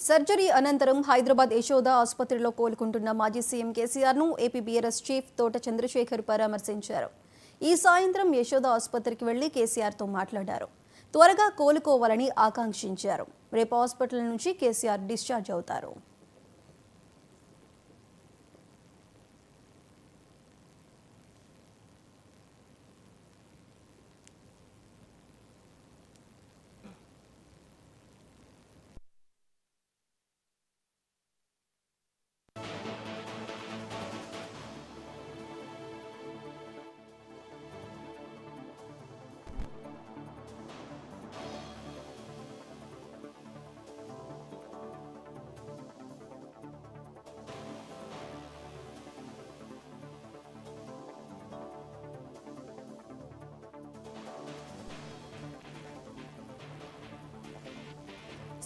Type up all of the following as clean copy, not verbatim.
Surgery అనంతరం హైదరాబాద్ యశోద ఆసుపత్రిలో కోలుకుంటున్న మాజీ సీఎం కేసీఆర్ను ఏపీ బీఆర్ఎస్ చీఫ్ తోట చంద్రశేఖర్ పరామర్శించారు. ఈ సాయంత్రం యశోద ఆసుపత్రికి వెళ్లి కేసీఆర్తో మాట్లాడారు. త్వరగా కోలుకోవాలని ఆకాంక్షించారు. రేపు హాస్పిటల్ నుంచి కేసీఆర్ డిశ్చార్జ్ అవుతారు.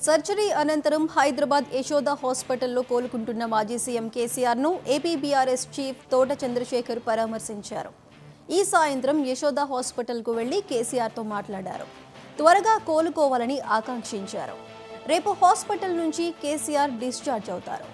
సర్జరీ అనంతరం హైదరాబాద్ యశోద హాస్పిటల్లో కోలుకుంటున్న మాజీ సీఎం కేసీఆర్ను ఏపీ బీఆర్ఎస్ చీఫ్ తోట చంద్రశేఖర్ పరామర్శించారు. ఈ సాయంత్రం యశోద హాస్పిటల్కు వెళ్లి కేసీఆర్తో మాట్లాడారు. త్వరగా కోలుకోవాలని ఆకాంక్షించారు. రేపు హాస్పిటల్ నుంచి కేసీఆర్ డిశ్చార్జ్ అవుతారు.